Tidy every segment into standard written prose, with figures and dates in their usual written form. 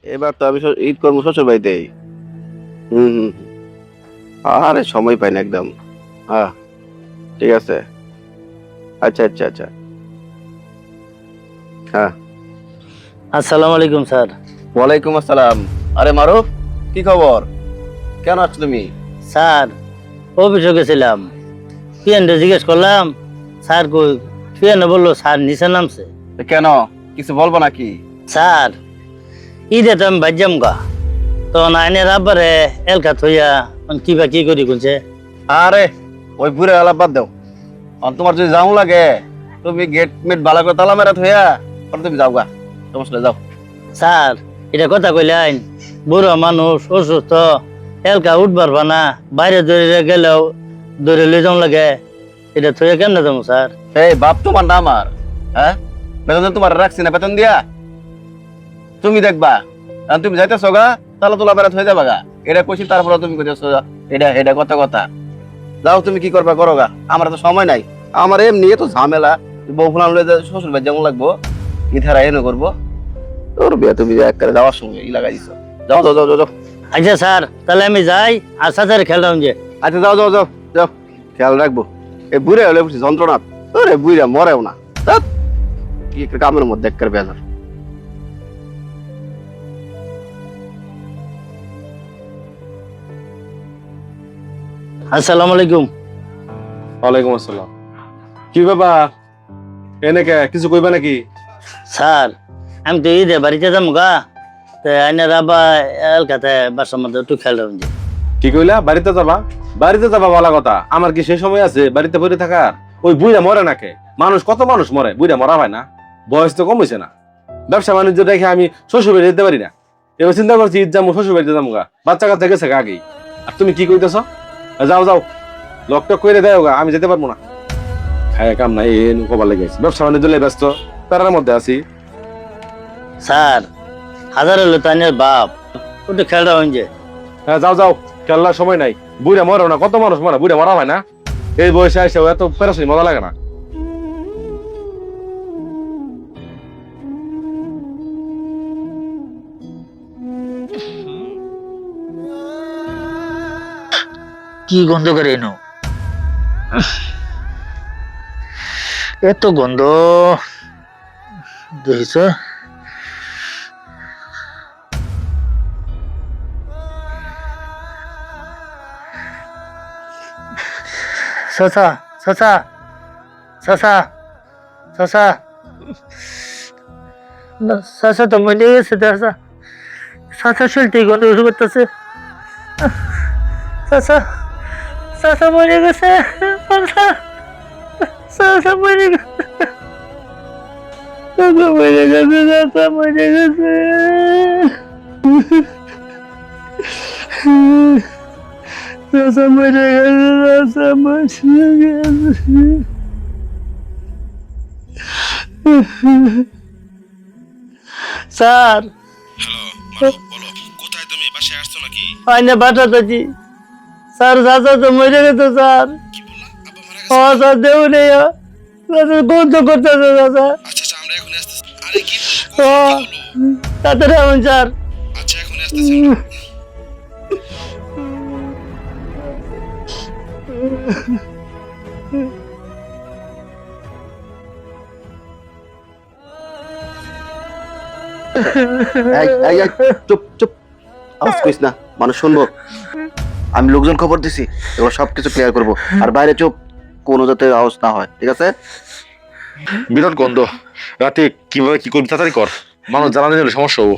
এবার তো আমি ঈদ করবো শ্বশুর বাড়িতেই। হুম হুম। আরে সময় পাই না একদম। হ্যাঁ, ঠিক আছে। আচ্ছা আচ্ছা আচ্ছা। হ্যাঁ। আসসালামু আলাইকুম স্যার। ওয়ালাইকুম আসসালাম। আরে মারুফ, কি খবর? কেন আছো তুমি? স্যার অফিসে গেছিলাম, পিয়ানটা জিজ্ঞেস করলাম স্যার কই, পিয়ানো বললো স্যার নিচে নামছে। কেন, কিছু বলবো নাকি? স্যার ঈদে তো আমি বাজ্যাম গা, তখন আইনের আব্বারে এলকা থইয়া কিবা কি করি কোনছে। আরে ওই বুড়ে আলাপ বাদ দাও। আর তোমার যদি যাও লাগে, তুমি গেট মেট ভালো করে তালা মেরা থইয়া পরে তুমি যাও গা, সমস্যা নেই, যাও। স্যার এটা কথা কইলেন, বুড়ো মানুষ অসুস্থ, এলকা উঠবার না, বাইরে ধরে গেলেও ধরে লই যাও লাগে, এটা থইয়া কেমনে যাবো স্যার? এই বাপ তোমার না আমার? হ্যাঁ, বেতন তো তোমার রাখছি না বেতন দিয়া? তুমি দেখবা, আর তুমি যাইতেছো গা, তাহলে তোলা বেড়াত হয়ে যাবা গা। এটা কইছি তারপরে তুমি কইতেছো এটা এটা কথা কথা। যাও, তুমি কি করবা করো গা, আমার তো সময় নাই। আমার এমনি তো ঝামেলা, বউ ফুলান লয়ে শ্বশুর বাড়ি যেমন লাগবো, ইধারা এনে করবো। তোর বিয়া তুমি একবারে যাওয়ার সঙ্গে ই লাগাই দিছো। যাও যাও যাও যাও যাও। আচ্ছা স্যার তাহলে আমি যাই, আর সাথে খেললাম যে। আচ্ছা যাও যাও যাও যাও, খেয়াল রাখবো। এই বুড়ে হলে বুঝছি যন্ত্রণা। তোরে বুড়া মরেও না। ধ্যাৎ, কি একটা কামের মধ্যে একবার বেজার। আসসালামু আলাইকুম। ওয়ালাইকুম আসসালাম। কি ব্যাপার, এনে কে কিছু কইবা নাকি? স্যার আমি তো ঈদে বাড়িতে যাবো গা, তো আইনের আব্বা এলকাতে বাসার মধ্যে একটু খেললাম যে। কি কইলা, বাড়িতে যাবা? বাড়িতে যাবা বলা কথা, আমার কি সেই সময় আছে বাড়িতে পড়ে থাকার? ওই বুইড়া মরে নাকে, মানুষ কত মানুষ মরে, বুইড়া মরা হয় না? বয়স তো কম হয়েছে না? ব্যবসা বাণিজ্য দেখে আমি শ্বশুর বাড়ি যেতে পারি না, এবার চিন্তা করছি ঈদ যাবো শ্বশুর বাড়িতে যাবো গা, বাচ্চা কাচ্চা গেছে গা আগেই। আর তুমি কি কইতেছ? যাও যাও, লকটক করে দেও গা, আমি যেতে পারবো না। খায় কাম নাই, এ কবার লেগে গেছে, ব্যবসা বাণিজ্য লেগে ব্যস্ত, প্যারার মধ্যে আছি। স্যার হাজার হলো তো আইনের বাপ, একটু খেললাম যে। হ্যাঁ যাও যাও, খেলার সময় নাই। বুড়া মরো না, কত মানুষ মরে, বুড়া মরা হয় না? এই বয়সে এসে এত পেরাশানি মজা লাগে না। কি গন্ধ করে এনো, এত গন্ধ দেখিস? চাচা চাচা চাচা চাচা, চাচা তো মরে গেছে, চাচা চাচা শরীরটি গন্ধ শুরু করতেছে, চাচা চাচা মরে গেছে, চাচা চাচা মরে গেছে, চাচা মরে গেছে, চাচা মরে গেছে, চাচা মরে গেছে, চাচা মরে গেছে। স্যার কোথায় তুমি, বাসায় আসছো নাকি? আইনে বাটা চাচি, স্যার চাচা তো মরে গেছে স্যার। ও স্যার দেউ নেই, চাচা গন্ধ করতেছে চাচা। আচ্ছা আচ্ছা, আমরা এখন আসতেছি। আরে কি ও তাড়াতাড়ি আউন স্যার। আচ্ছা এখন আসতেছি। এই, এই, এই, চুপ চুপ, আওয়াজ করিস না, মানুষ শুনবো। আমি লোকজন খবর দিছি, এবার সবকিছু ক্লিয়ার করবো। আর বাইরে চুপ, কোনো যাতে আওয়াজ না হয়, ঠিক আছে? বিরাট গন্ধ, রাতে কিভাবে কি করবি, তাড়াতাড়ি কর, মানুষ জ্বালানি দিলে সমস্যা হবো।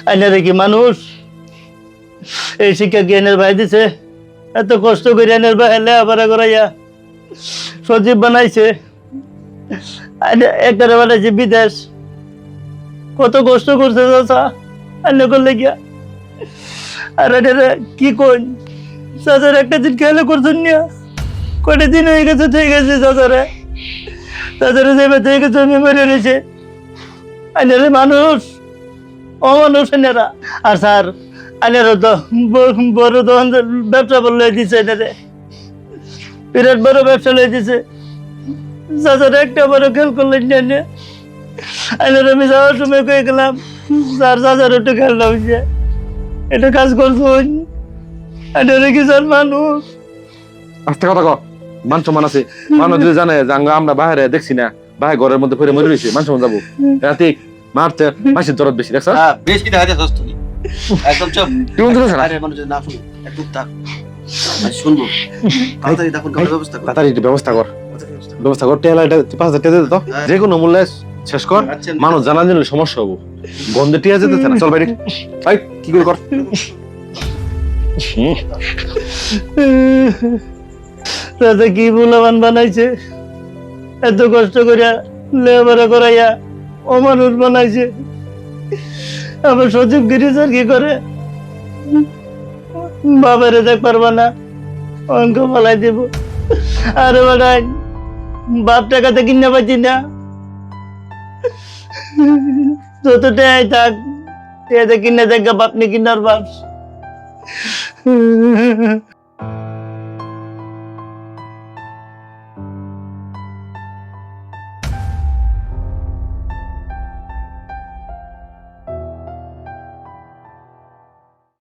আইনে দেখি মানুষ এই শিক্ষা কি এনের ভাই দিছে, এত কষ্ট করে এনের ভাই লেখাপড়া করাইয়া সজীব বানাইছে, একটা বানাইছে বিদেশ, কত কষ্ট করছে চাচা আইনে করলে গিয়া। আর এটা কি কই, চাচার একটা দিন খেয়াল করছেন না, কয়টা দিন হয়ে গেছে ঠিক আছে চাচারে, চাচারে যেভাবে ঠিক আছে মেমোরি রয়েছে। আইনের মানুষ অমানুষ এনারা। আর স্যার আইনেরও তো বড় দোকান ব্যবসা বলে দিছে, এনারে বিরাট বড় ব্যবসা লয়ে দিছে। চাচার একটা বড় খেয়াল করলেন না। আমি যাওয়ার সময় কয়ে গেলাম স্যার চাচার একটু খেয়াল হয়েছে, এটা কাজ করছুন কি স্যার মানুষ। আস্তে কথা কো, মান সম্মান আছে। মানুষ যদি জানে যে আমরা বাইরে দেখছি না, বাইরে ঘরের মধ্যে পড়ে মরে রয়েছে, মান সম্মান যাবো। রাতে মারতে মাসির দরদ বেশি, দেখছ? হ্যাঁ বেশি দেখা যাচ্ছে তুমি একদম চুপ। তুই বন্ধু না আরে মানুষ যদি না শুনে একটু থাক, আমি শুনবো। তাড়াতাড়ি তখন করার ব্যবস্থা কর। তাড়াতাড়ি একটু ব্যবস্থা কর, ব্যবস্থা কর। টেলা এটা 5,000 টাকা দে তো, যে কোনো মূল্যে শেষ কর। আচ্ছা। মানুষ জানা জানলে সমস্যা হবো, গন্ধে টিয়া যেতেছে না। চল বাইরে, ভাই কি করে কর। চাচা কি বুলাবান বানাইছে, এত কষ্ট করিয়া লেবারা করাইয়া অমানুষ বানাইছে। আবার সচিব গিরি স্যার কি করে, বাবারে দেখ পারবা না, অঙ্ক ফালাই দিব। আরে বাড়াই বাপ টাকাতে কিনা পাচ্ছি না, যতটাই থাক কিনে দেখ বাপ নি কিনার বাপ।